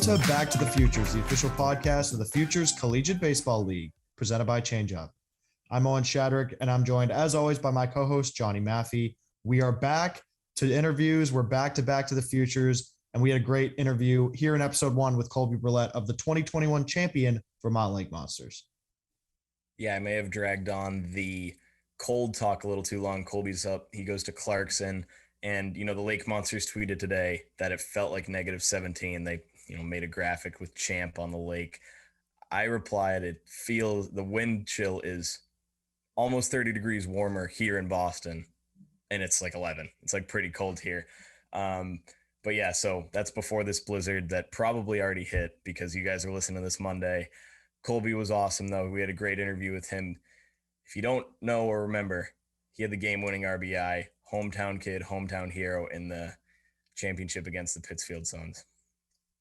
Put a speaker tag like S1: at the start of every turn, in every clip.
S1: to Back to the Futures, the official podcast of the Futures Collegiate Baseball League, presented by ChangeUp. I'm Owen Shadrick, and I'm joined, as always, by my co-host, Johnny Maffey. We are back to interviews. We're back to the Futures, and we had a great interview here in episode 1 with Colby Brouillette of the 2021 champion Vermont Lake Monsters.
S2: Yeah, I may have dragged on the cold talk a little too long. Colby's up. He goes to Clarkson. And, the Lake Monsters tweeted today that it felt like -17. They, made a graphic with champ on the lake. I replied, it feels the wind chill is almost 30 degrees warmer here in Boston. And it's like 11. It's like pretty cold here. But yeah, so that's before this blizzard that probably already hit because you guys are listening to this Monday. Colby was awesome, though. We had a great interview with him. If you don't know or remember, he had the game-winning RBI, hometown kid, hometown hero in the championship against the Pittsfield Suns.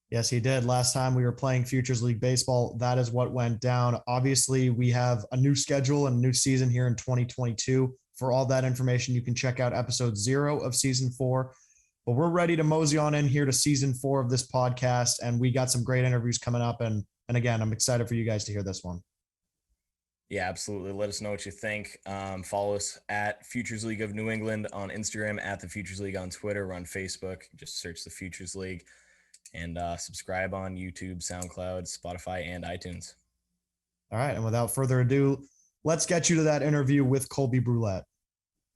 S1: Yes, he did. Last time we were playing Futures League Baseball, that is what went down. Obviously, we have a new schedule and a new season here in 2022. For all that information, you can check out episode 0 of season 4. But we're ready to mosey on in here to season 4 of this podcast, and we got some great interviews coming up. And again, I'm excited for you guys to hear this one.
S2: Yeah, absolutely. Let us know what you think. Follow us at Futures League of New England on Instagram, at the Futures League on Twitter, or on Facebook. Just search the Futures League, and subscribe on YouTube, SoundCloud, Spotify, and iTunes.
S1: All right. And without further ado, let's get you to that interview with Colby Brouillette.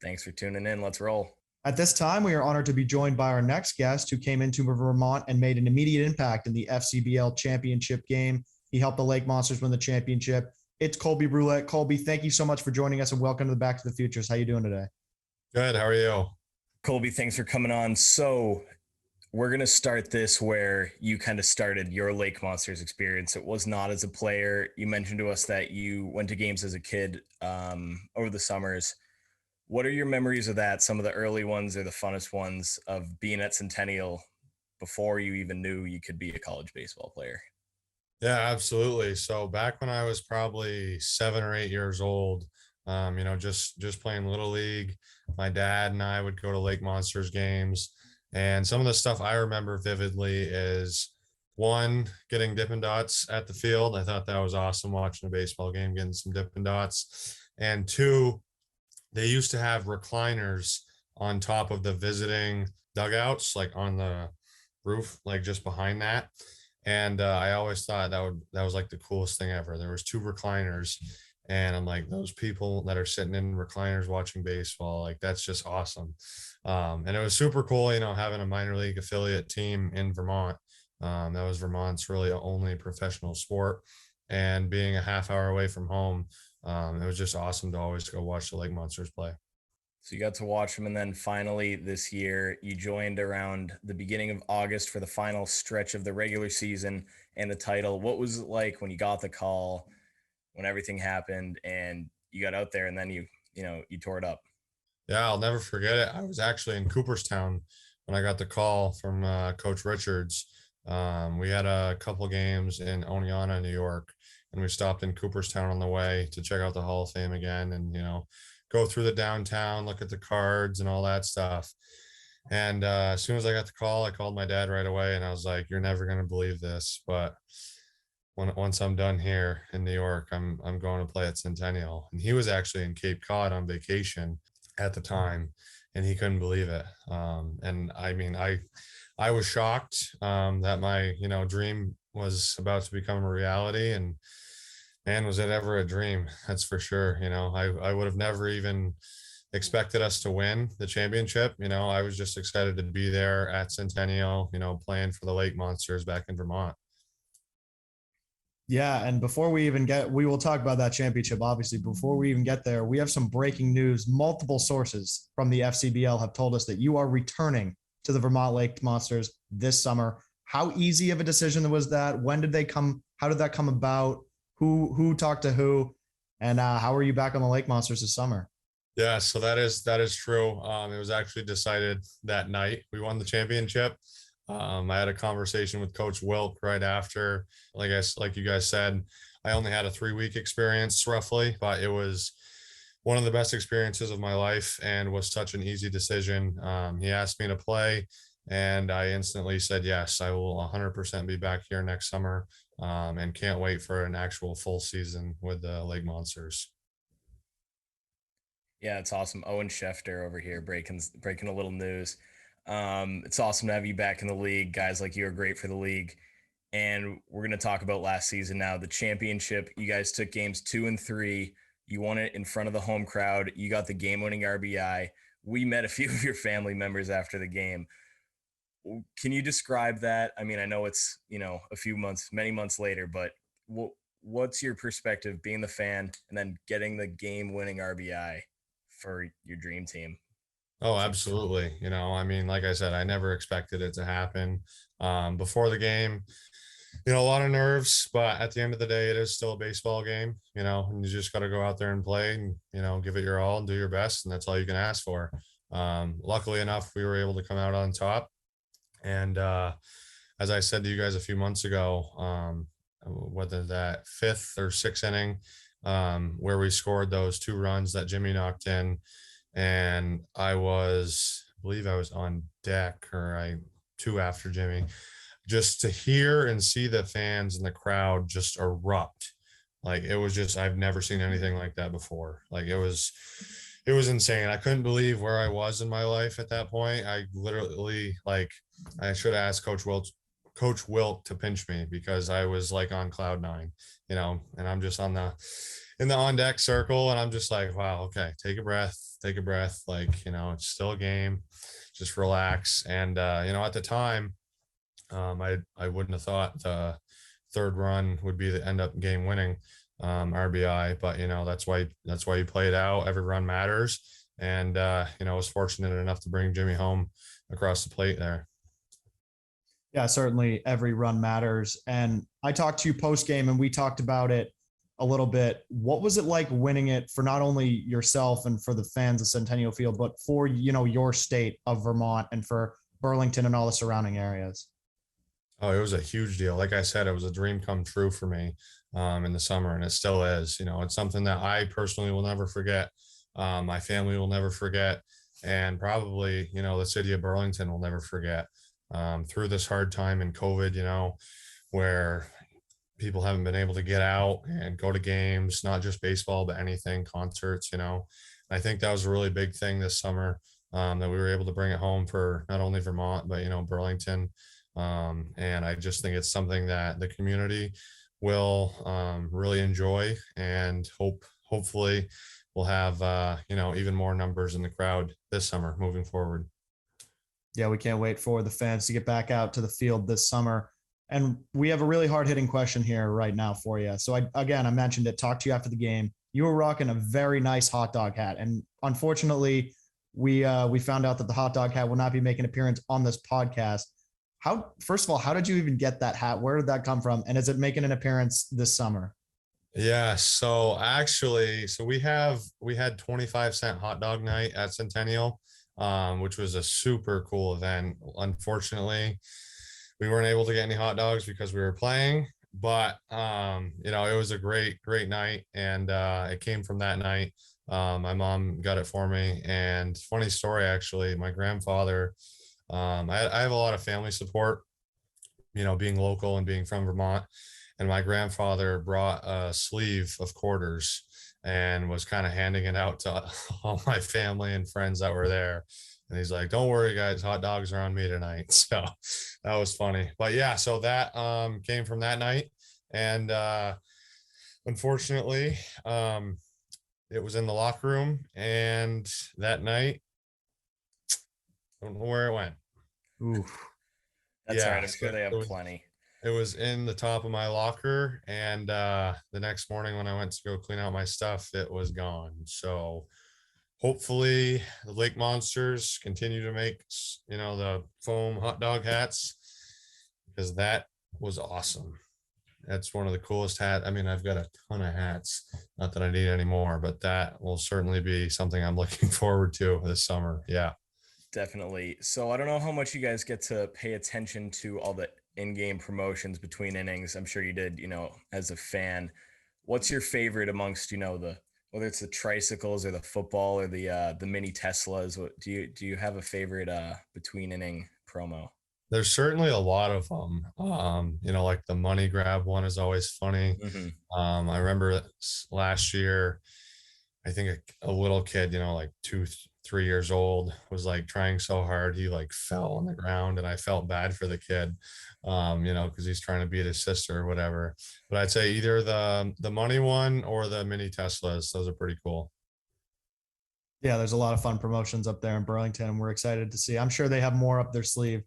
S2: Thanks for tuning in. Let's roll.
S1: At this time, we are honored to be joined by our next guest who came into Vermont and made an immediate impact in the FCBL championship game. He helped the Lake Monsters win the championship. It's Colby Brouillette. Colby, thank you so much for joining us and welcome to the Back to the Futures. How you doing today?
S3: Good. How are you?
S2: Colby, thanks for coming on. So we're going to start this where you kind of started your Lake Monsters experience. It was not as a player. You mentioned to us that you went to games as a kid over the summers. What are your memories of that? Some of the early ones or the funnest ones of being at Centennial before you even knew you could be a college baseball player?
S3: Yeah, absolutely. So back when I was probably 7 or 8 years old, just playing Little League, my dad and I would go to Lake Monsters games. And some of the stuff I remember vividly is, one, getting Dippin' Dots at the field. I thought that was awesome, watching a baseball game, getting some Dippin' Dots. And 2, they used to have recliners on top of the visiting dugouts, like on the roof, like just behind that. And I always thought that was like the coolest thing ever. There was 2 recliners, and I'm like, those people that are sitting in recliners watching baseball, like that's just awesome. And it was super cool, having a minor league affiliate team in Vermont. That was Vermont's really only professional sport, and being a half hour away from home, it was just awesome to always go watch the Lake Monsters play.
S2: So you got to watch them, and then finally this year you joined around the beginning of August for the final stretch of the regular season and the title. What was it like when you got the call, when everything happened and you got out there and then you tore it up?
S3: Yeah, I'll never forget it. I was actually in Cooperstown when I got the call from Coach Richards. We had a couple games in Oneonta, New York, and we stopped in Cooperstown on the way to check out the Hall of Fame again and, go through the downtown, look at the cards and all that stuff. And as soon as I got the call, I called my dad right away and I was like, you're never going to believe this, but once I'm done here in New York, I'm going to play at Centennial. And he was actually in Cape Cod on vacation at the time, and he couldn't believe it. And I mean, I was shocked that my, dream was about to become a reality, and man, was it ever a dream? That's for sure. I would have never even expected us to win the championship. I was just excited to be there at Centennial, playing for the Lake Monsters back in Vermont.
S1: Yeah, and before we will talk about that championship, obviously. Before we even get there, we have some breaking news. Multiple sources from the FCBL have told us that you are returning to the Vermont Lake Monsters this summer. How easy of a decision was that? When did they come? How did that come about? Who talked to who? And how are you back on the Lake Monsters this summer?
S3: Yeah, so that is true. It was actually decided that night. We won the championship. I had a conversation with Coach Wilk right after. Like you guys said, I only had a 3-week experience roughly, but it was one of the best experiences of my life and was such an easy decision. He asked me to play And I instantly said, yes, I will 100% be back here next summer, and can't wait for an actual full season with the Lake Monsters.
S2: Yeah, it's awesome. Owen Schefter over here breaking a little news. It's awesome to have you back in the league. Guys like you are great for the league. And we're going to talk about last season now. The championship, you guys took games 2 and 3. You won it in front of the home crowd. You got the game-winning RBI. We met a few of your family members after the game. Can you describe that? I mean, I know it's, a few months, many months later, but what's your perspective being the fan and then getting the game-winning RBI for your dream team?
S3: Oh, absolutely. I mean, like I said, I never expected it to happen. Before the game, a lot of nerves, but at the end of the day, it is still a baseball game, and you just got to go out there and play and, give it your all and do your best. And that's all you can ask for. Luckily enough, we were able to come out on top. And as I said to you guys a few months ago, whether that fifth or sixth inning, where we scored those 2 runs that Jimmy knocked in, and I believe I was on deck, or I 2 after Jimmy, just to hear and see the fans and the crowd just erupt. Like, it was just, I've never seen anything like that before. Like, it was insane. I couldn't believe where I was in my life at that point. I literally, like, I should have asked Coach Wilt to pinch me, because I was like on cloud 9, and I'm just in the on deck circle, and I'm just like, wow, okay, take a breath. Like, it's still a game, just relax. And, at the time, I wouldn't have thought the 3rd run would be the end up game winning RBI, but that's why you play it out. Every run matters. And, I was fortunate enough to bring Jimmy home across the plate there.
S1: Yeah, certainly every run matters. And I talked to you post game and we talked about it a little bit. What was it like winning it for not only yourself and for the fans of Centennial Field, but for, your state of Vermont and for Burlington and all the surrounding areas?
S3: Oh, it was a huge deal. Like I said, it was a dream come true for me in the summer, and it still is. It's something that I personally will never forget. My family will never forget, and probably, the city of Burlington will never forget. Through this hard time in COVID, where people haven't been able to get out and go to games, not just baseball, but anything, concerts, I think that was a really big thing this summer, that we were able to bring it home for not only Vermont, but, Burlington. And I just think it's something that the community will really enjoy, and hopefully we'll have, even more numbers in the crowd this summer moving forward.
S1: Yeah, we can't wait for the fans to get back out to the field this summer. And we have a really hard hitting question here right now for you. So I mentioned it, talked to you after the game. You were rocking a very nice hot dog hat. And unfortunately, we found out that the hot dog hat will not be making an appearance on this podcast. First of all, how did you even get that hat? Where did that come from? And is it making an appearance this summer?
S3: Yeah, so actually, we had 25-cent hot dog night at Centennial, which was a super cool event. Unfortunately, we weren't able to get any hot dogs because we were playing, but it was a great night, and it came from that night. My mom got it for me, and funny story, actually, my grandfather, I have a lot of family support, being local and being from Vermont. And my grandfather brought a sleeve of quarters and was kind of handing it out to all my family and friends that were there. And he's like, "Don't worry, guys, hot dogs are on me tonight." So that was funny. But yeah, so that came from that night. And unfortunately, it was in the locker room. And that night, I don't know where it went.
S1: Ooh.
S2: That's all right. I'm sure they have plenty.
S3: It was in the top of my locker, and the next morning when I went to go clean out my stuff, it was gone. So hopefully the Lake Monsters continue to make, the foam hot dog hats, because that was awesome. That's one of the coolest hats. I mean, I've got a ton of hats, not that I need any more, but that will certainly be something I'm looking forward to this summer. Yeah.
S2: Definitely. So I don't know how much you guys get to pay attention to all the in-game promotions between innings. I'm sure you did, as a fan. What's your favorite amongst, whether it's the tricycles or the football or the mini Teslas? Do you have a favorite between inning promo?
S3: There's certainly a lot of them. Like the money grab one is always funny.
S2: Mm-hmm.
S3: I remember last year, I think a little kid, like 3 years old, was like trying so hard he like fell on the ground, and I felt bad for the kid, because he's trying to beat his sister or whatever. But I'd say either the money one or the mini Teslas. Those are pretty cool.
S1: Yeah, there's a lot of fun promotions up there in Burlington, and we're excited to see. I'm sure they have more up their sleeve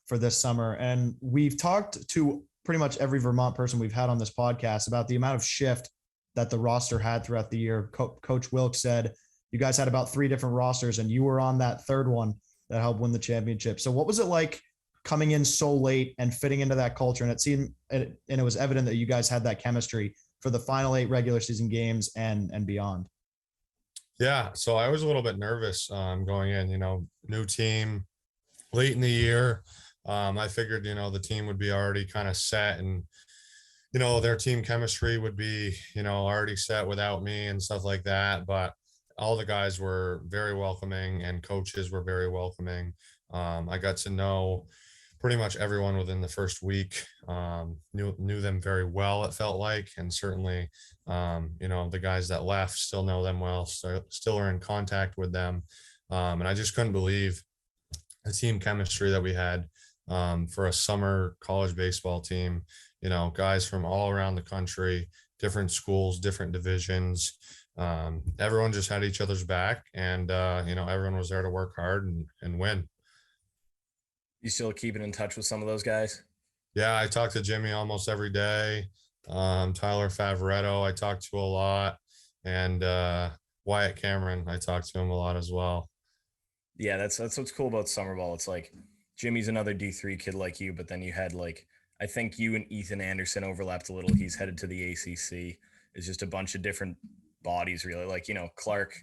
S1: for this summer. And we've talked to pretty much every Vermont person we've had on this podcast about the amount of shift that the roster had throughout the year. Coach Wilkes said you guys had about 3 different rosters, and you were on that third one that helped win the championship. So what was it like coming in so late and fitting into that culture? And it was evident that you guys had that chemistry for the final 8 regular season games and beyond.
S3: Yeah, so I was a little bit nervous going in, new team late in the year. I figured, the team would be already kind of set, and, their team chemistry would be, already set without me and stuff like that. But all the guys were very welcoming, and coaches were very welcoming. I got to know pretty much everyone within the first week, knew them very well, it felt like. And certainly, the guys that left still know them well, so still are in contact with them. And I just couldn't believe the team chemistry that we had for a summer college baseball team, guys from all around the country, different schools, different divisions. Everyone just had each other's back, and, everyone was there to work hard and win.
S2: You still keeping in touch with some of those guys?
S3: Yeah, I talk to Jimmy almost every day. Tyler Favoretto, I talk to a lot. And Wyatt Cameron, I talk to him a lot as well.
S2: Yeah, that's what's cool about summer ball. It's like Jimmy's another D3 kid like you, but then you had I think you and Ethan Anderson overlapped a little. He's headed to the ACC. It's just a bunch of different bodies, really. Clark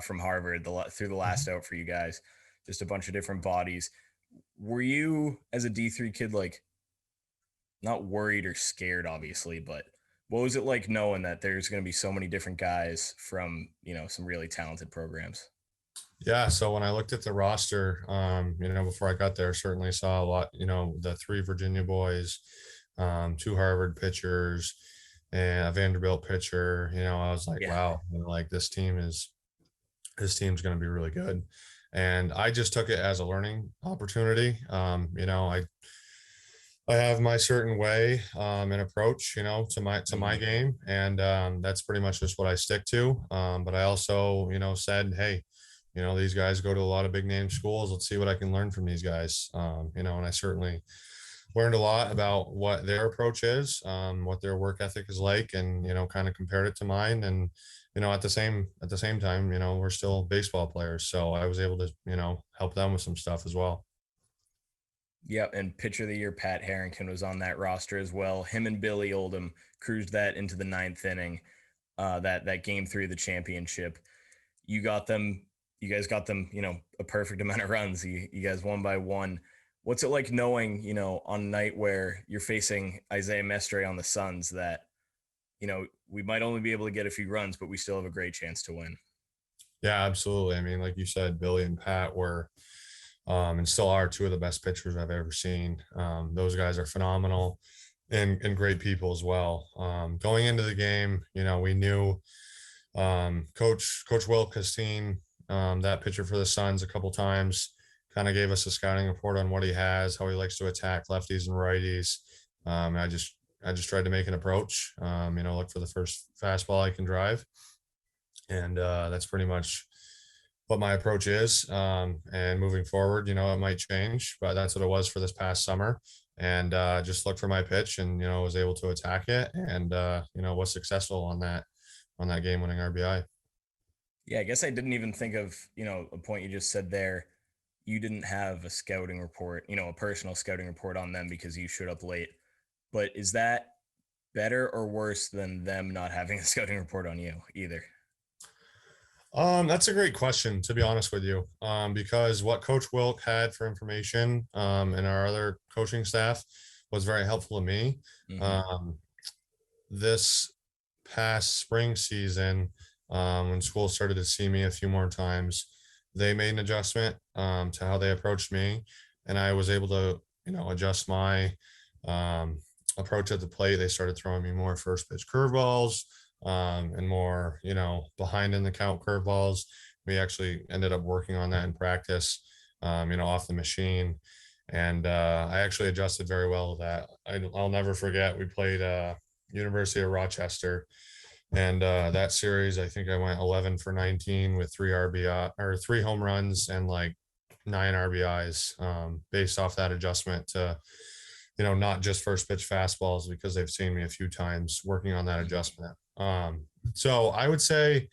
S2: from Harvard through the last out for you guys. Just a bunch of different bodies. Were you, as a D3 kid, not worried or scared, obviously, but what was it like knowing that there's going to be so many different guys from, some really talented programs?
S3: Yeah, so when I looked at the roster, before I got there, certainly saw a lot, the 3 Virginia boys, 2 Harvard pitchers, and a Vanderbilt pitcher. I was like, wow, this team's going to be really good. And I just took it as a learning opportunity. I have my certain way and approach, to my game, and that's pretty much just what I stick to. But I also, said, hey, these guys go to a lot of big name schools. Let's see what I can learn from these guys. And I certainly learned a lot about what their approach is, what their work ethic is like, and, kind of compared it to mine. And, at the same time, we're still baseball players. So I was able to, help them with some stuff as well.
S2: Yeah, and pitcher of the year, Pat Harrington, was on that roster as well. Him and Billy Oldham cruised that into the 9th inning, that game 3 of the championship. You guys got them, a perfect amount of runs. You guys won by 1. What's it like knowing, on a night where you're facing Isaiah Mestre on the Suns that, we might only be able to get a few runs, but we still have a great chance to win?
S3: Yeah, absolutely. I mean, like you said, Billy and Pat were, and still are, 2 of the best pitchers I've ever seen. Those guys are phenomenal and great people as well. Going into the game, we knew Coach Wilk has seen that pitcher for the Suns a couple times, kind of gave us a scouting report on what he has, how he likes to attack lefties and righties. I just tried to make an approach, look for the first fastball I can drive. And that's pretty much what my approach is. And moving forward, it might change, but that's what it was for this past summer. And just look for my pitch, and, was able to attack it, and, was successful on that game-winning RBI.
S2: Yeah, I guess I didn't even think of, a point you just said there. You didn't have a scouting report, a personal scouting report on them because you showed up late. But is that better or worse than them not having a scouting report on you either?
S3: That's a great question, to be honest with you, because what Coach Wilk had for information and our other coaching staff was very helpful to me.
S2: Mm-hmm.
S3: This past spring season, when school started to see me a few more times, they made an adjustment to how they approached me. and I was able to, adjust my approach at the plate. They started throwing me more first pitch curveballs, and more, behind in the count curveballs. We actually ended up working on that in practice, off the machine. And I actually adjusted very well to that. I'll never forget, we played University of Rochester. And that series, I think I went 11 for 19 with 3 RBI or 3 home runs and like 9 RBIs, based off that adjustment to, not just first pitch fastballs, because they've seen me a few times working on that adjustment. So I would say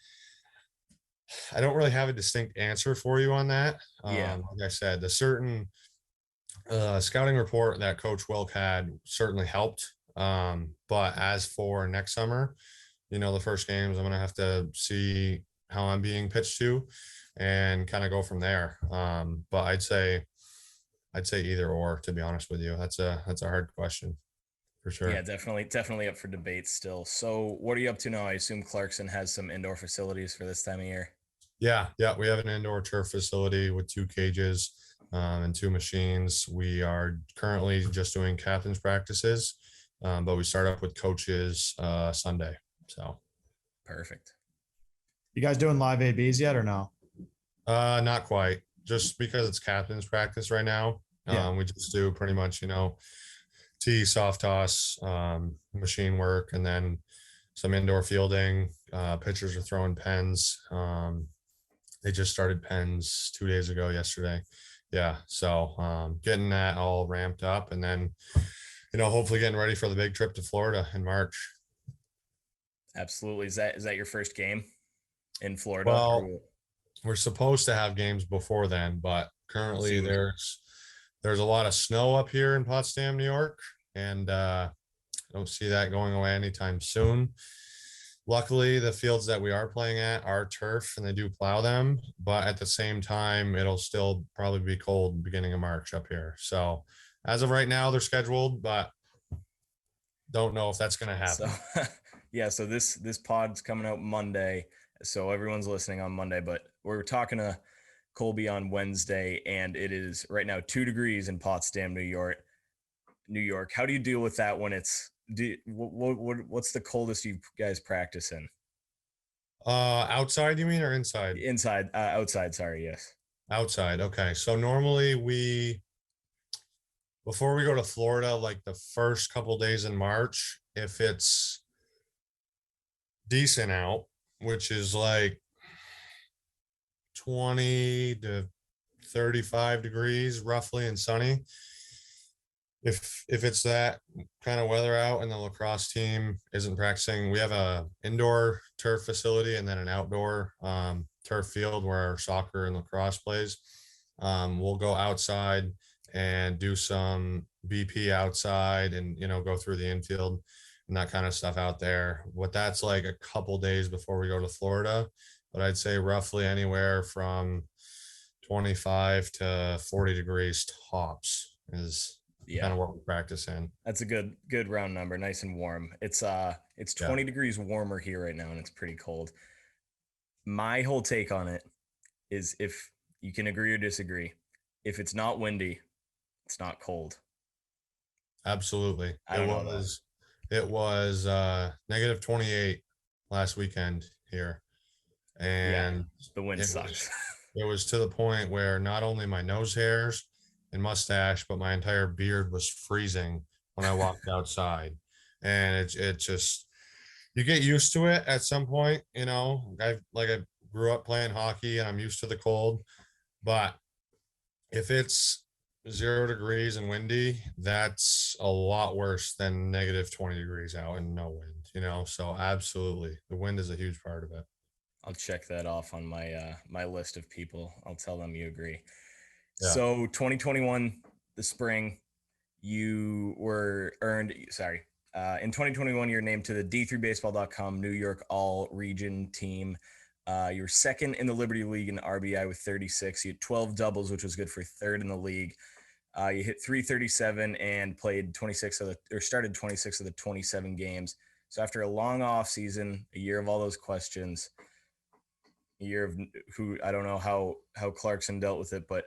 S3: I don't really have a distinct answer for you on that.
S2: Yeah.
S3: Like I said, the certain scouting report that Coach Wilk had certainly helped. But as for next summer, the first games, I'm going to have to see how I'm being pitched to and kind of go from there. But I'd say either or, to be honest with you. That's a hard question for sure.
S2: Yeah, definitely up for debate still. So what are you up to now? I assume Clarkson has some indoor facilities for this time of year.
S3: Yeah. We have an indoor turf facility with 2 cages and 2 machines. We are currently just doing captain's practices, but we start up with coaches Sunday. So
S2: perfect.
S1: You guys doing live ABs yet or no?
S3: Not quite. Just because it's captain's practice right now. We just do pretty much, tee, soft toss, machine work, and then some indoor fielding. Pitchers are throwing pens. They just started pens 2 days ago, yesterday. Yeah. So getting that all ramped up, and then, hopefully getting ready for the big trip to Florida in March.
S2: Absolutely. Is that your first game in Florida?
S3: Well, we're supposed to have games before then, but currently there's a lot of snow up here in Potsdam, New York, and I don't see that going away anytime soon. Luckily, the fields that we are playing at are turf, and they do plow them, but at the same time, it'll still probably be cold beginning of March up here. So as of right now, they're scheduled, but don't know if that's going to happen.
S2: So, yeah. So this pod's coming out Monday. So everyone's listening on Monday, but we're talking to Colby on Wednesday, and it is right now 2 degrees in Potsdam, New York. How do you deal with that when it's, what's the coldest you guys practice in?
S3: Outside, you mean, or inside?
S2: Inside, outside. Sorry. Yes.
S3: Outside. Okay. So normally before we go to Florida, like the first couple days in March, if it's decent out, which is like 20 to 35 degrees roughly and sunny. If it's that kind of weather out and the lacrosse team isn't practicing, we have a indoor turf facility and then an outdoor turf field where our soccer and lacrosse plays. We'll go outside and do some BP outside and, go through the infield and that kind of stuff out there. But that's like a couple days before we go to Florida. But I'd say roughly anywhere from 25 to 40 degrees tops is kind of what we practice in.
S2: That's a good round number. Nice and warm. It's 20 degrees warmer here right now, and it's pretty cold. My whole take on it is, if you can agree or disagree, if it's not windy, it's not cold.
S3: Absolutely. It was negative 28 last weekend here. And
S2: the wind sucks.
S3: It was to the point where not only my nose hairs and mustache, but my entire beard was freezing when I walked outside. And it just, you get used to it at some point. I grew up playing hockey and I'm used to the cold, but if it's 0 degrees and windy, that's a lot worse than negative 20 degrees out and no wind, so absolutely. The wind is a huge part of it.
S2: I'll check that off on my my list of people. I'll tell them you agree.
S3: Yeah.
S2: So 2021, the spring, you were in 2021, you're named to the D3Baseball.com New York All-Region team. You were second in the Liberty League in RBI with 36. You had 12 doubles, which was good for third in the league. You hit 337 and started 26 of the 27 games. So after a long off season, a year of all those questions, a year of who I don't know how Clarkson dealt with it, but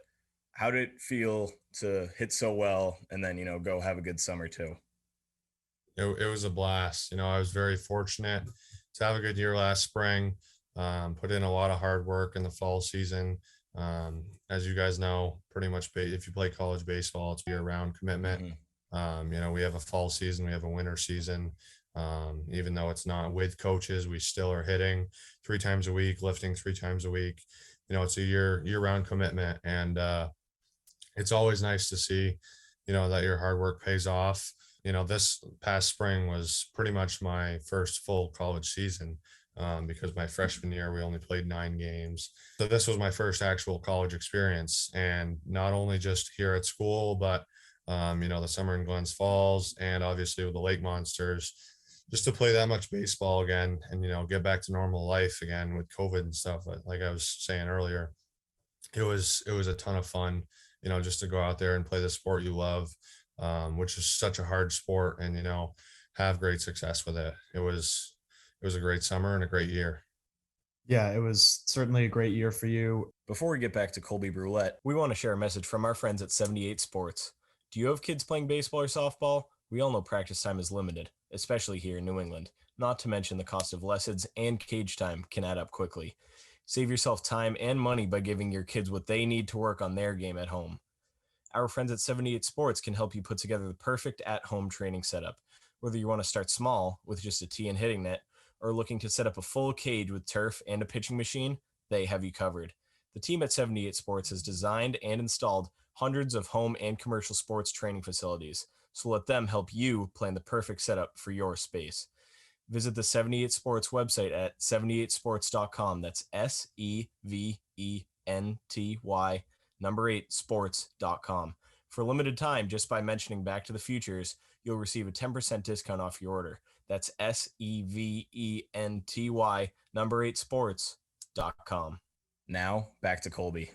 S2: How did it feel to hit so well and then, go have a good summer too?
S3: It was a blast. I was very fortunate to have a good year last spring. Put in a lot of hard work in the fall season. As you guys know, pretty much if you play college baseball, it's year-round commitment. We have a fall season, we have a winter season. Even though it's not with coaches, we still are hitting 3 times a week, lifting 3 times a week. It's a year-round commitment, and it's always nice to see, that your hard work pays off. This past spring was pretty much my first full college season, because my freshman year we only played 9 games. So this was my first actual college experience, and not only just here at school, but the summer in Glens Falls, and obviously with the Lake Monsters, just to play that much baseball again, and get back to normal life again with COVID and stuff. Like I was saying earlier, it was a ton of fun, just to go out there and play the sport you love, which is such a hard sport, and have great success with it. It was a great summer and a great year.
S1: Yeah, it was certainly a great year for you.
S2: Before we get back to Colby Brouillette, we want to share a message from our friends at 78 Sports. Do you have kids playing baseball or softball? We all know practice time is limited, especially here in New England. Not to mention the cost of lessons and cage time can add up quickly. Save yourself time and money by giving your kids what they need to work on their game at home. Our friends at 78 Sports can help you put together the perfect at-home training setup. Whether you want to start small with just a tee and hitting net, or looking to set up a full cage with turf and a pitching machine, they have you covered. The team at 78 Sports has designed and installed hundreds of home and commercial sports training facilities, so let them help you plan the perfect setup for your space. Visit the 78 Sports website at 78sports.com. That's SEVENTY number 8 sports.com. For a limited time, just by mentioning Back to the Futures, you'll receive a 10% discount off your order. That's SEVENTY number 8 sports.com. Now back to Colby.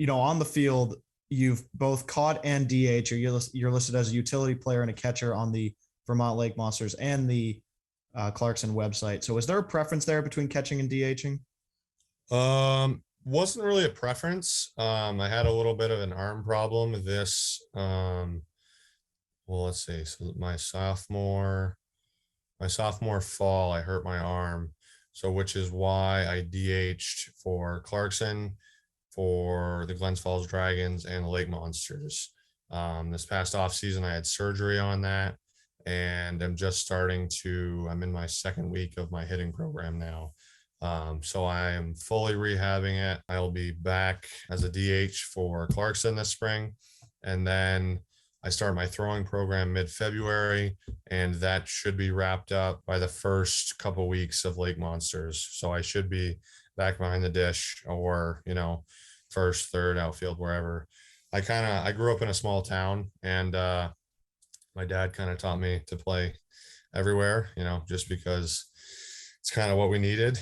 S1: On the field, you've both caught and DH, or you're listed as a utility player and a catcher on the Vermont Lake Monsters and the Clarkson website. So is there a preference there between catching and DHing?
S3: Wasn't really a preference. I had a little bit of an arm problem this, let's see. So my sophomore fall, I hurt my arm. So, which is why I DH'd for Clarkson, for the Glens Falls Dragons, and the Lake Monsters. This past off season, I had surgery on that, and I'm in my second week of my hitting program now. So I am fully rehabbing it. I'll be back as a DH for Clarkson this spring. And then I start my throwing program mid-February, and that should be wrapped up by the first couple weeks of Lake Monsters. So I should be back behind the dish, or, first, third, outfield, wherever. I grew up in a small town, and my dad kind of taught me to play everywhere, just because it's kind of what we needed.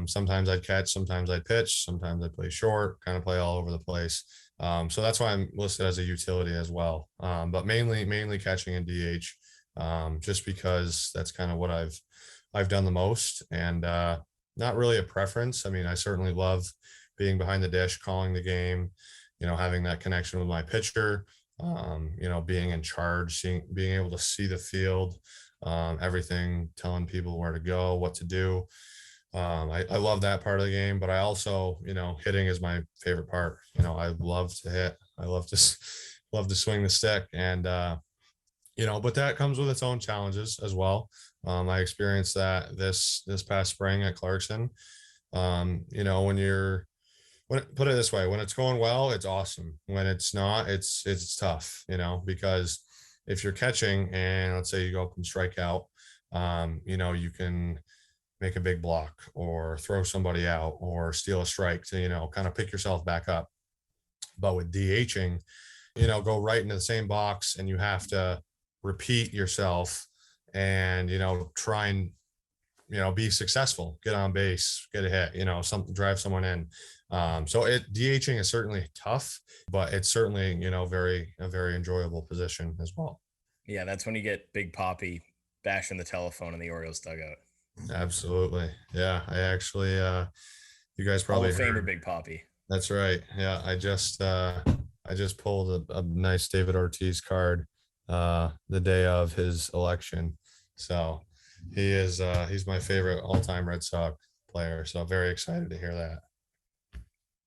S3: Sometimes I'd catch, sometimes I'd pitch, sometimes I'd play short, kind of play all over the place. So that's why I'm listed as a utility as well. But mainly catching and DH, just because that's kind of what I've done the most, and not really a preference. I mean, I certainly love being behind the dish, calling the game, having that connection with my pitcher, being in charge, being able to see the field, everything, telling people where to go, what to do. I love that part of the game, but I also, hitting is my favorite part. I love to hit. I love to swing the stick, and but that comes with its own challenges as well. I experienced that this past spring at Clarkson. Put it this way, when it's going well, it's awesome. When it's not, it's tough, because if you're catching and let's say you go up and strike out, you can make a big block or throw somebody out or steal a strike to, kind of pick yourself back up. But with DHing, go right into the same box, and you have to repeat yourself and, try and, be successful, get on base, get a hit, drive someone in. So DHing is certainly tough, but it's certainly, a very enjoyable position as well.
S2: Yeah, that's when you get Big Papi bashing the telephone in the Orioles dugout.
S3: Absolutely. Yeah, I actually, you guys probably
S2: Hall of Famer Big Papi.
S3: That's right. Yeah, I I just pulled a nice David Ortiz card the day of his election. So he's my favorite all-time Red Sox player. So very excited to hear that.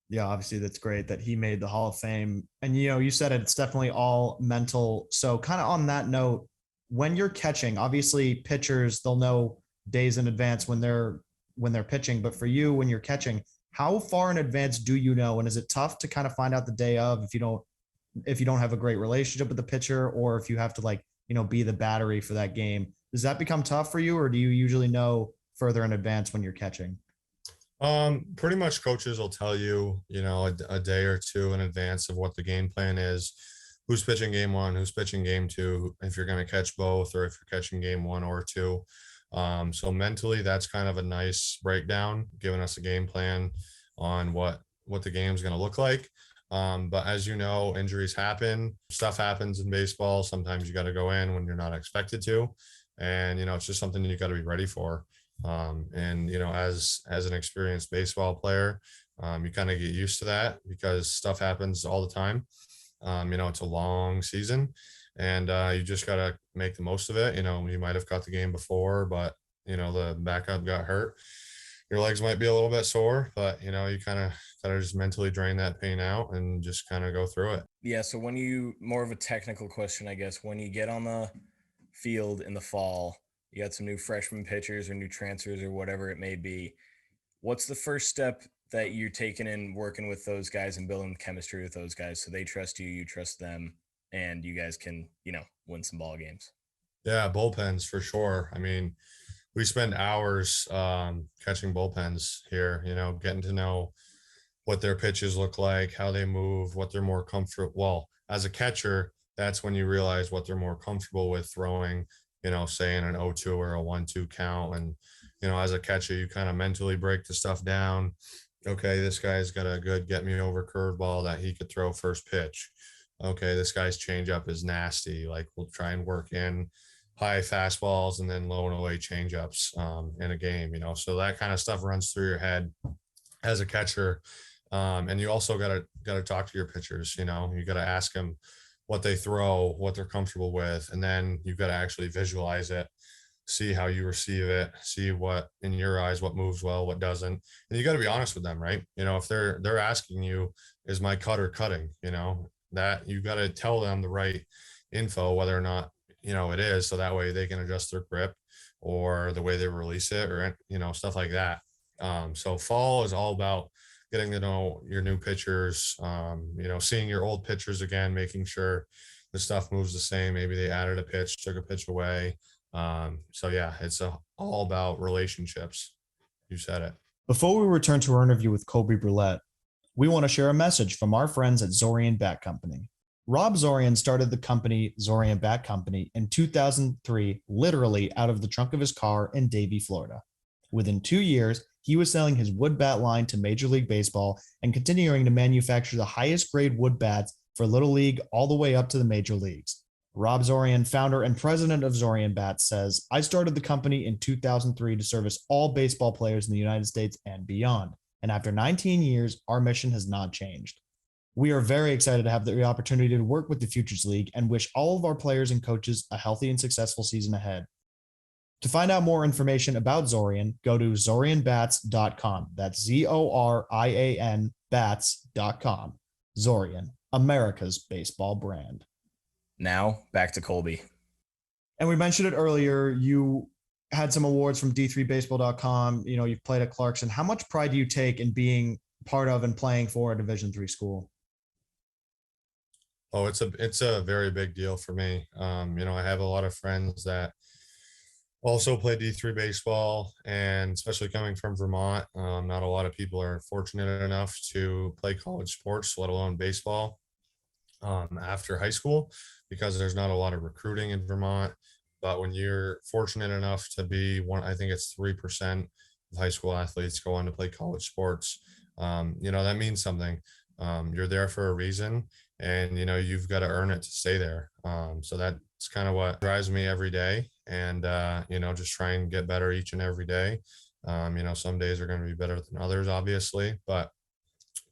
S1: Yeah, obviously that's great that he made the Hall of Fame. And you said it's definitely all mental. So kind of on that note, when you're catching, obviously pitchers, they'll know days in advance when they're pitching, but for you when you're catching, how far in advance do you know? And is it tough to kind of find out the day of if you don't have a great relationship with the pitcher, or if you have to be the battery for that game? Does that become tough for you, or do you usually know further in advance when you're catching?
S3: Pretty much coaches will tell you, a day or two in advance of what the game plan is, who's pitching game one, who's pitching game two, if you're going to catch both, or if you're catching game one or two. So mentally, that's kind of a nice breakdown, giving us a game plan on what the game's going to look like. But as you know, injuries happen, stuff happens in baseball. Sometimes you got to go in when you're not expected to. And, it's just something you got to be ready for. And as an experienced baseball player, you kind of get used to that because stuff happens all the time. It's a long season, and you just got to make the most of it. You might have caught the game before, but the backup got hurt. Your legs might be a little bit sore, but you kind of gotta just mentally drain that pain out and just kind of go through it.
S2: Yeah. So more of a technical question, I guess, when you get on the field in the fall, you got some new freshman pitchers or new transfers or whatever it may be. What's the first step that you're taking in working with those guys and building chemistry with those guys so they trust you, you trust them, and you guys can, win some ball games?
S3: Yeah, bullpens for sure. I mean, we spend hours catching bullpens here, getting to know what their pitches look like, how they move, what they're more comfortable. Well, as a catcher, that's when you realize what they're more comfortable with throwing, say in an 0-2 or a 1-2 count. And, as a catcher, you kind of mentally break the stuff down. Okay, this guy's got a good get me over curveball that he could throw first pitch. Okay, this guy's changeup is nasty. Like we'll try and work in high fastballs and then low and away changeups in a game, so that kind of stuff runs through your head as a catcher. And you also gotta talk to your pitchers. You got to ask them what they throw, what they're comfortable with, and then you've got to actually visualize it, see how you receive it, see what in your eyes what moves well, what doesn't, and you got to be honest with them, right? If they're asking you, is my cutter cutting? That you got to tell them the right info, whether or not it is, so that way they can adjust their grip or the way they release it, or stuff like that. So fall is all about getting to know your new pitchers, seeing your old pitchers again, making sure the stuff moves the same. Maybe they added a pitch, took a pitch away. So yeah, it's all about relationships. You said it.
S1: Before we return to our interview with Colby Brouillette, we want to share a message from our friends at Zorian Bat Company. Rob Zorian started the company Zorian Bat Company in 2003, literally out of the trunk of his car in Davie, Florida. Within 2 years, he was selling his wood bat line to Major League Baseball and continuing to manufacture the highest grade wood bats for Little League all the way up to the major leagues. Rob Zorian, founder and president of Zorian Bats, says, "I started the company in 2003 to service all baseball players in the United States and beyond. And after 19 years, our mission has not changed. We are very excited to have the opportunity to work with the Futures League and wish all of our players and coaches a healthy and successful season ahead." To find out more information about Zorian, go to zorianbats.com. That's Zorian bats.com. Zorian, America's baseball brand.
S2: Now back to Colby.
S1: And we mentioned it earlier, you had some awards from d3baseball.com. You've played at Clarkson. How much pride do you take in being part of and playing for a Division III school?
S3: Oh, it's a very big deal for me. I have a lot of friends that also play D3 baseball, and especially coming from Vermont, not a lot of people are fortunate enough to play college sports, let alone baseball, after high school, because there's not a lot of recruiting in Vermont. But when you're fortunate enough to be one, I think it's 3% of high school athletes go on to play college sports. That means something. You're there for a reason, and you've got to earn it to stay there. So that's kind of what drives me every day, and just try and get better each and every day. Some days are going to be better than others, obviously, but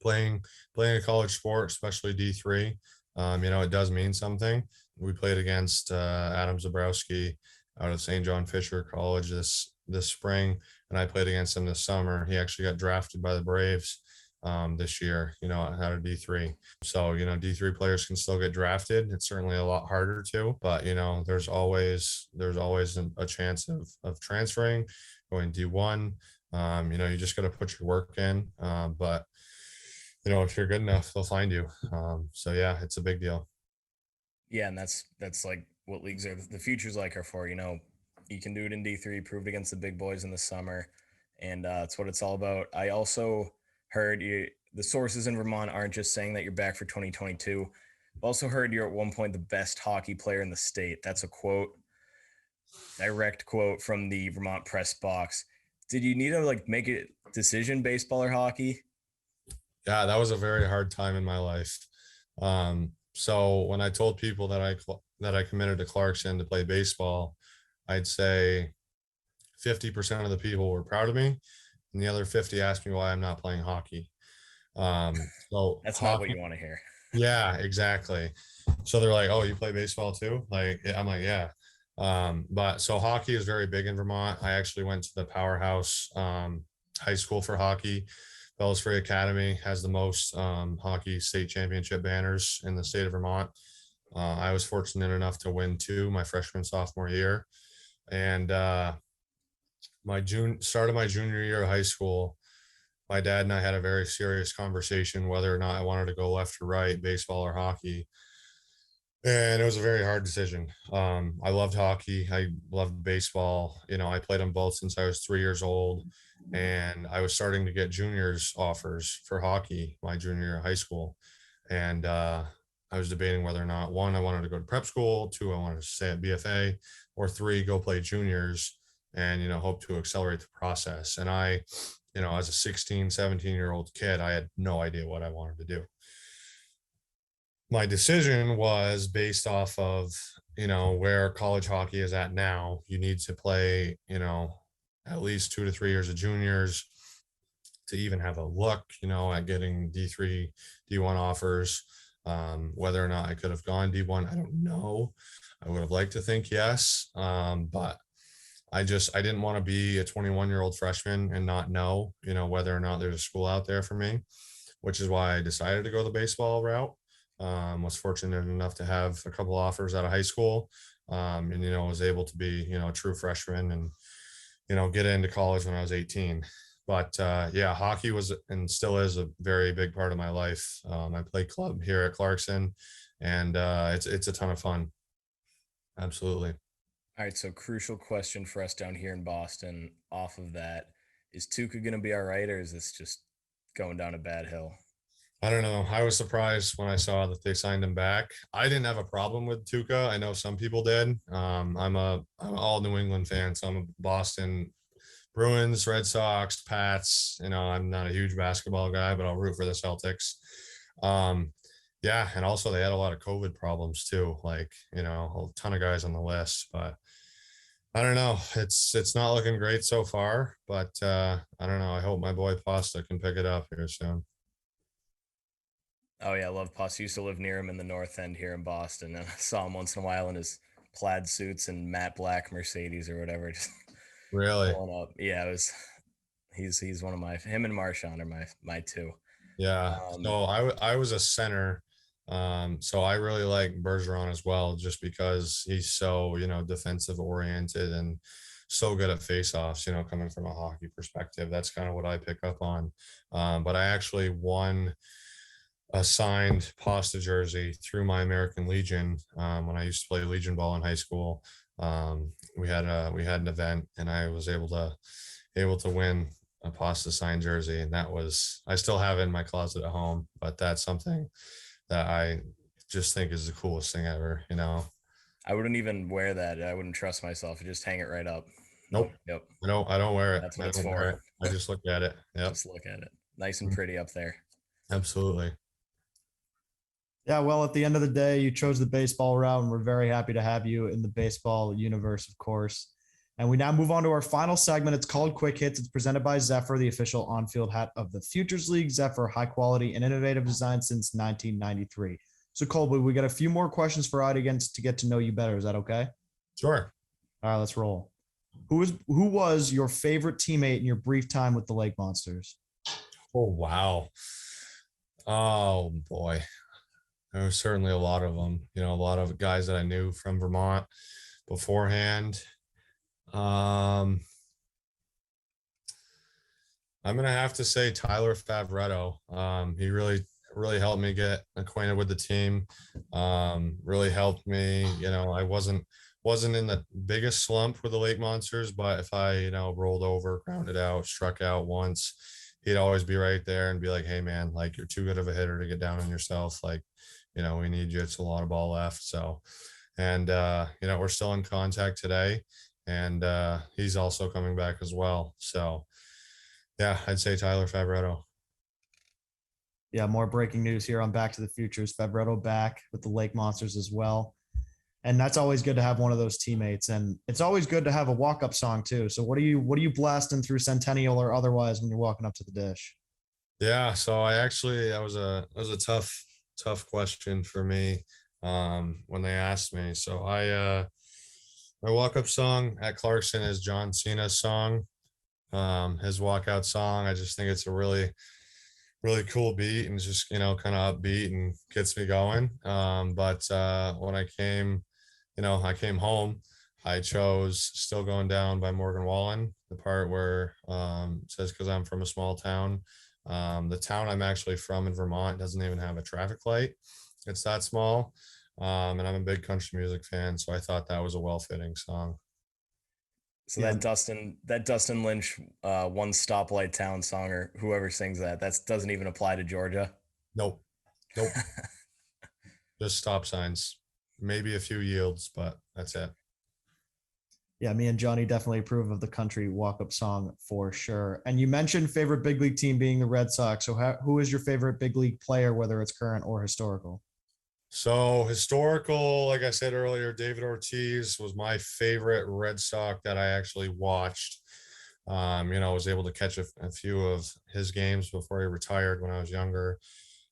S3: playing a college sport, especially D3. It does mean something. We played against Adam Zabrowski out of St. John Fisher College this spring, and I played against him this summer. He actually got drafted by the Braves this year, out of D3. So, D3 players can still get drafted. It's certainly a lot harder to, but there's always a chance of transferring, going D1. You just got to put your work in. But if you're good enough, they'll find you. So yeah, it's a big deal.
S2: Yeah, and that's like what leagues are the futures like are for. You can do it in D3, proved against the big boys in the summer, and that's what it's all about. I also heard the sources in Vermont aren't just saying that you're back for 2022. I've also heard you're at one point the best hockey player in the state. That's a quote, direct quote from the Vermont press box. Did you need to make a decision, baseball or hockey?
S3: Yeah, that was a very hard time in my life. So when I told people that I committed to Clarkson to play baseball, I'd say 50% of the people were proud of me, and the other 50 asked me why I'm not playing hockey. So
S2: That's
S3: hockey,
S2: not what you want to hear.
S3: yeah, exactly. So they're like, "Oh, you play baseball too?" I'm like, "Yeah." But so hockey is very big in Vermont. I actually went to the powerhouse high school for hockey. Bellows Free Academy has the most hockey state championship banners in the state of Vermont. I was fortunate enough to win 2 my freshman sophomore year, and start of my junior year of high school, my dad and I had a very serious conversation whether or not I wanted to go left or right, baseball or hockey. And it was a very hard decision. I loved hockey. I loved baseball. I played them both since I was 3 years old. And I was starting to get juniors offers for hockey my junior year of high school. And I was debating whether or not, 1, I wanted to go to prep school, 2, I wanted to stay at BFA, or 3, go play juniors and, hope to accelerate the process. And I, as a 16, 17-year-old kid, I had no idea what I wanted to do. My decision was based off of, where college hockey is at now. You need to play, at least 2 to 3 years of juniors to even have a look, at getting D3, D1 offers. Whether or not I could have gone D1, I don't know. I would have liked to think yes. But I didn't want to be a 21-year-old freshman and not know, whether or not there's a school out there for me, which is why I decided to go the baseball route. Was fortunate enough to have a couple offers out of high school, and was able to be a true freshman and get into college when I was 18. But yeah, hockey was and still is a very big part of my life. I play club here at Clarkson, and it's a ton of fun. Absolutely.
S2: All right, so crucial question for us down here in Boston. Off of that, is Tuca going to be all right, or is this just going down a bad hill?
S3: I don't know. I was surprised when I saw that they signed him back. I didn't have a problem with Tuca. I know some people did. I'm all New England fan, so I'm a Boston Bruins, Red Sox, Pats. I'm not a huge basketball guy, but I'll root for the Celtics. Yeah, and also they had a lot of COVID problems too. A ton of guys on the list, but I don't know. It's not looking great so far, but I don't know. I hope my boy Pasta can pick it up here soon.
S2: Oh yeah, I love Pasta. Used to live near him in the North End here in Boston, and I saw him once in a while in his plaid suits and matte black Mercedes or whatever, just
S3: Really?
S2: pulling up. Yeah, it was. He's one of him and Marshawn are my 2.
S3: Yeah. So I was a center. So I really like Bergeron as well, just because he's so, defensive oriented and so good at faceoffs, coming from a hockey perspective. That's kind of what I pick up on. But I actually won a signed Pasta jersey through my American Legion when I used to play Legion ball in high school. We had an event, and I was able to win a Pasta signed jersey, and I still have it in my closet at home. But that's something that I just think is the coolest thing ever.
S2: I wouldn't even wear that. I wouldn't trust myself. I just hang it right up.
S3: Nope.
S2: Yep.
S3: I don't wear it.
S2: That's what
S3: I
S2: it's
S3: don't wear
S2: for.
S3: it. I just look at it. Yep.
S2: Just look at it. Nice and pretty up there.
S3: Absolutely.
S1: Yeah, well, at the end of the day, you chose the baseball route, and we're very happy to have you in the baseball universe, of course. And we now move on to our final segment. It's called Quick Hits. It's presented by Zephyr, the official on-field hat of the Futures League. Zephyr, high quality and innovative design since 1993. So Colby, we got a few more questions for audience to get to know you better. Is that okay?
S3: Sure.
S1: All right, let's roll. Who was your favorite teammate in your brief time with the Lake Monsters?
S3: Oh, wow. Oh, boy. There was certainly a lot of them, a lot of guys that I knew from Vermont beforehand. I'm going to have to say Tyler Favretto. He really helped me get acquainted with the team. Really helped me, I wasn't in the biggest slump with the Lake Monsters, but if I, rolled over, grounded out, struck out once, he'd always be right there and be like, hey man, like you're too good of a hitter to get down on yourself. Like, we need you. It's a lot of ball left. So, and, we're still in contact today, and he's also coming back as well. So yeah, I'd say Tyler Favretto.
S1: Yeah, more breaking news here on Back to the Futures. Favretto back with the Lake Monsters as well. And that's always good to have one of those teammates. And it's always good to have a walk-up song too. So what are you blasting through Centennial or otherwise when you're walking up to the dish?
S3: Yeah, so that was a tough question for me when they asked me. So my walk-up song at Clarkson is John Cena's song. His walkout song. I just think it's a really cool beat, and it's just, kind of upbeat and gets me going. But when I came home, I chose Still Going Down by Morgan Wallen, the part where it says, because I'm from a small town. The town I'm actually from in Vermont doesn't even have a traffic light. It's that small. And I'm a big country music fan, so I thought that was a well-fitting song.
S2: So that Dustin Lynch One Stoplight Town song, or whoever sings that doesn't even apply to Georgia.
S3: Nope. Just stop signs, maybe a few yields, but that's it.
S1: Yeah, me and Johnny definitely approve of the country walk-up song for sure. And you mentioned favorite big league team being the Red Sox. So who is your favorite big league player, whether it's current or historical?
S3: So historical, like I said earlier, David Ortiz was my favorite Red Sox that I actually watched. I was able to catch a few of his games before he retired when I was younger.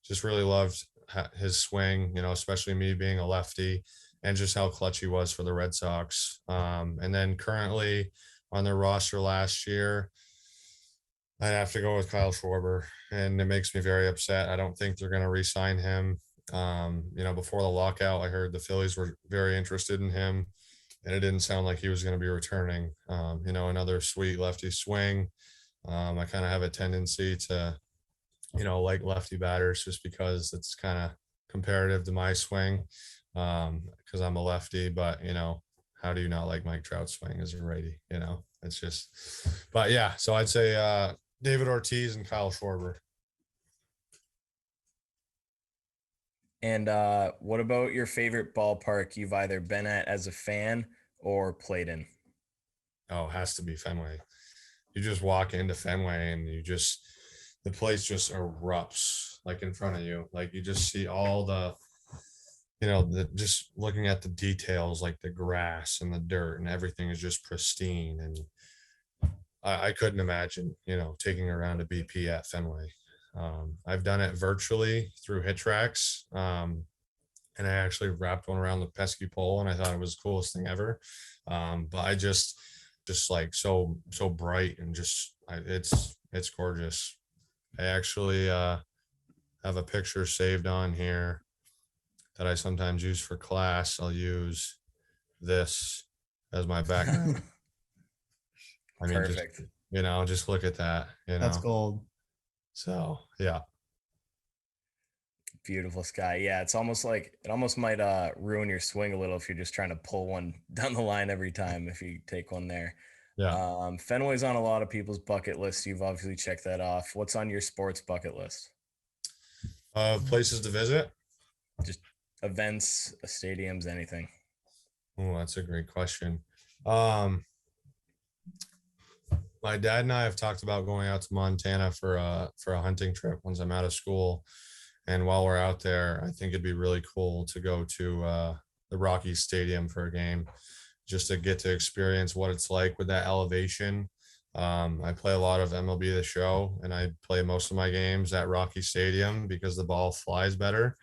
S3: Just really loved his swing, especially me being a lefty, and just how clutch he was for the Red Sox. And then currently on their roster last year, I'd have to go with Kyle Schwarber, and it makes me very upset. I don't think they're going to re-sign him. Before the lockout, I heard the Phillies were very interested in him, and it didn't sound like he was going to be returning. Another sweet lefty swing. I kind of have a tendency to, like lefty batters just because it's kind of comparative to my swing, because I'm a lefty, but, how do you not like Mike Trout's swing as a righty? It's just, but yeah, so I'd say David Ortiz and Kyle Schwarber.
S2: And what about your favorite ballpark you've either been at as a fan or played in?
S3: Oh, it has to be Fenway. You just walk into Fenway and the place just erupts like in front of you. Like you just see all just looking at the details, like the grass and the dirt and everything is just pristine. And I couldn't imagine, taking around a BP at Fenway. I've done it virtually through HitTrax, and I actually wrapped one around the pesky pole, and I thought it was the coolest thing ever. But I just like so bright, and it's gorgeous. I actually have a picture saved on here that I sometimes use for class. I'll use this as my background. I mean,
S2: Perfect.
S3: Just look at that.
S1: That's gold.
S3: So yeah.
S2: Beautiful sky. Yeah, it almost might ruin your swing a little if you're just trying to pull one down the line every time if you take one there.
S3: Yeah.
S2: Fenway's on a lot of people's bucket list. You've obviously checked that off. What's on your sports bucket list?
S3: Places to visit?
S2: Just events, stadiums, anything.
S3: Oh, that's a great question. My dad and I have talked about going out to Montana for a hunting trip once I'm out of school. And while we're out there, I think it'd be really cool to go to the Rockies Stadium for a game, just to get to experience what it's like with that elevation. I play a lot of MLB The Show, and I play most of my games at Rocky Stadium because the ball flies better.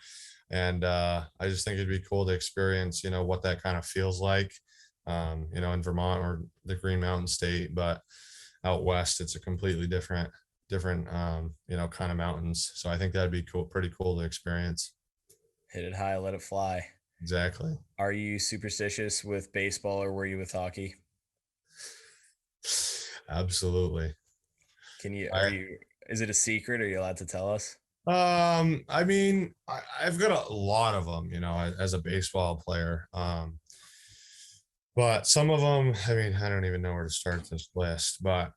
S3: And I just think it'd be cool to experience, what that kind of feels like, in Vermont or the Green Mountain State. But out west, it's a completely different, kind of mountains. So I think that'd be cool, pretty cool to experience.
S2: Hit it high, let it fly.
S3: Exactly.
S2: Are you superstitious with baseball, or were you with hockey?
S3: Absolutely.
S2: Is it a secret? Are you allowed to tell us?
S3: I mean, I've got a lot of them, as a baseball player. But some of them, I mean, I don't even know where to start this list, but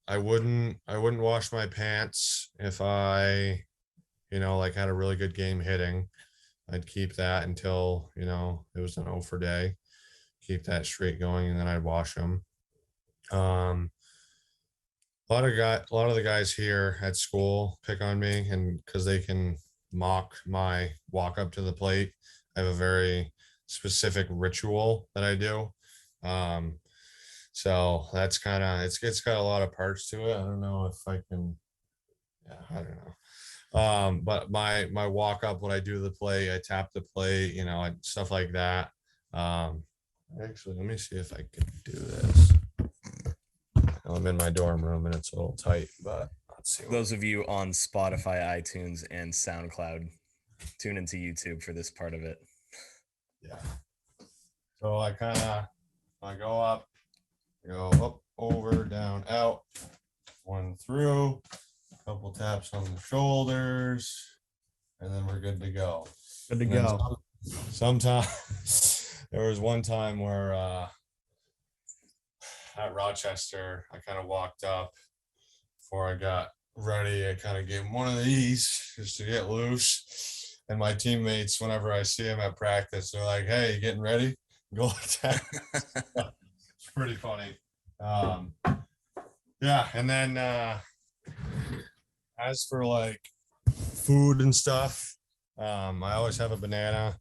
S3: I wouldn't wash my pants if I, like had a really good game hitting. I'd keep that until, it was an 0 for day, keep that streak going, and then I'd wash them. A lot of the guys here at school pick on me, and because they can mock my walk up to the plate. I have a very specific ritual that I do. So that's kind of, it's got a lot of parts to it. I don't know if I can, yeah, I don't know. But my walk up, when I do the play, I tap the play, stuff like that. Actually, let me see if I can do this. I'm in my dorm room and it's a little tight, but let's see.
S2: Those of you on Spotify, iTunes, and SoundCloud, tune into YouTube for this part of it.
S3: Yeah. So I go up, over, down, out, one through, a couple taps on the shoulders, and then we're good to go.
S1: Good to go.
S3: Sometimes there was one time where at Rochester, I kind of walked up before I got ready. I kind of gave him one of these just to get loose. And my teammates, whenever I see them at practice, they're like, "Hey, you getting ready?" Go like that. It's pretty funny. Yeah. And then as for like food and stuff, I always have a banana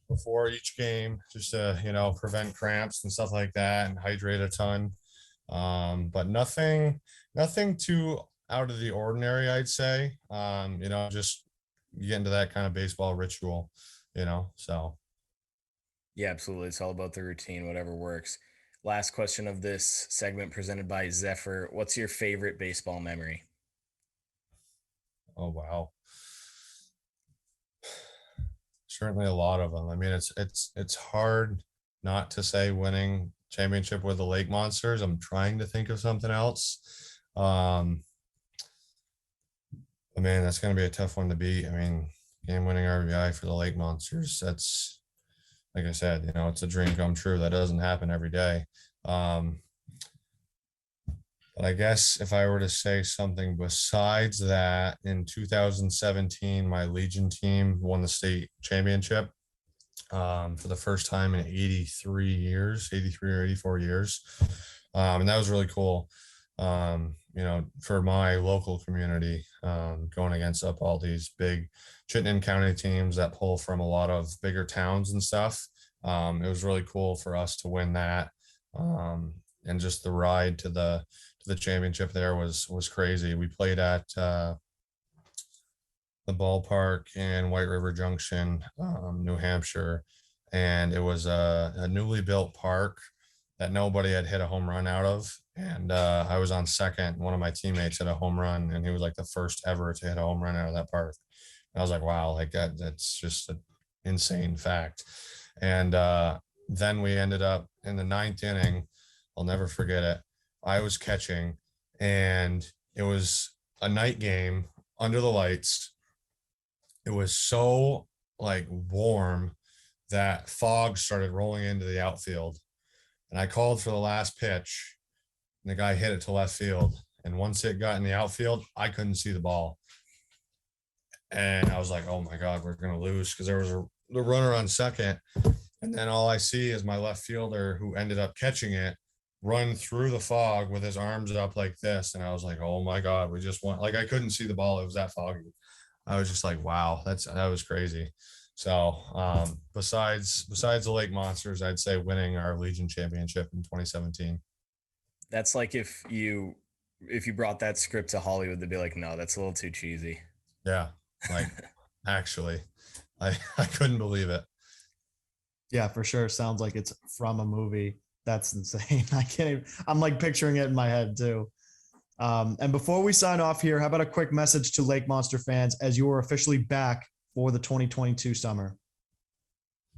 S3: before each game just to prevent cramps and stuff like that, and hydrate a ton. But nothing too out of the ordinary, I'd say. Just get into that kind of baseball ritual, so
S2: Yeah, absolutely. It's all about the routine, whatever works. Last question of this segment, presented by Zephyr. What's your favorite baseball memory?
S3: Oh wow. Certainly a lot of them. I mean, it's hard not to say winning championship with the Lake Monsters. I'm trying to think of something else. But man, that's going to be a tough one to beat. I mean, game-winning RBI for the Lake Monsters. That's, like I said, it's a dream come true. That doesn't happen every day. But I guess if I were to say something besides that, in 2017, my Legion team won the state championship for the first time in 83 or 84 years. And that was really cool, for my local community, going against up all these big Chittenden County teams that pull from a lot of bigger towns and stuff. It was really cool for us to win that. And just the ride to the championship there was crazy. We played at the ballpark in White River Junction, New Hampshire, and it was a newly built park that nobody had hit a home run out of. And I was on second. One of my teammates hit a home run, and he was like the first ever to hit a home run out of that park. And I was like, wow, like that's just an insane fact. And then we ended up in the ninth inning. I'll never forget it. I was catching, and it was a night game under the lights. It was so like warm that fog started rolling into the outfield, and I called for the last pitch, and the guy hit it to left field. And once it got in the outfield, I couldn't see the ball. And I was like, oh my God, we're going to lose, because there was the runner on second. And then all I see is my left fielder, who ended up catching it, run through the fog with his arms up like this. And I was like, oh my God, we just won. Like, I couldn't see the ball. It was that foggy. I was just like, wow, that was crazy. So besides the Lake Monsters, I'd say winning our Legion championship in 2017.
S2: That's like if you brought that script to Hollywood, they'd be like, no, that's a little too cheesy.
S3: Yeah, like actually, I couldn't believe it.
S1: Yeah, for sure. Sounds like it's from a movie. That's insane. I can't even, I'm like picturing it in my head too. And before we sign off here, how about a quick message to Lake Monster fans as you are officially back for the 2022 summer?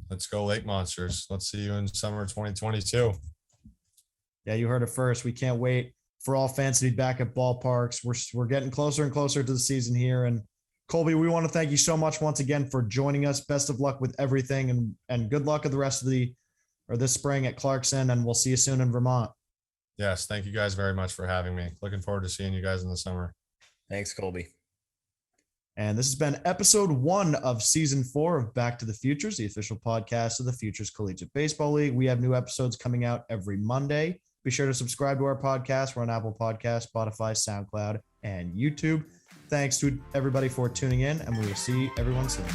S3: Let's go Lake Monsters. Let's see you in summer 2022.
S1: Yeah, you heard it first. We can't wait for all fans to be back at ballparks. We're getting closer and closer to the season here. And Colby, we want to thank you so much once again for joining us. Best of luck with everything and good luck at the rest of this spring at Clarkson. And we'll see you soon in Vermont.
S3: Yes, thank you guys very much for having me. Looking forward to seeing you guys in the summer.
S2: Thanks, Colby.
S1: And this has been episode 1 of season 4 of Back to the Futures, the official podcast of the Futures Collegiate Baseball League. We have new episodes coming out every Monday. Be sure to subscribe to our podcast. We're on Apple Podcasts, Spotify, SoundCloud, and YouTube. Thanks to everybody for tuning in, and we will see everyone soon.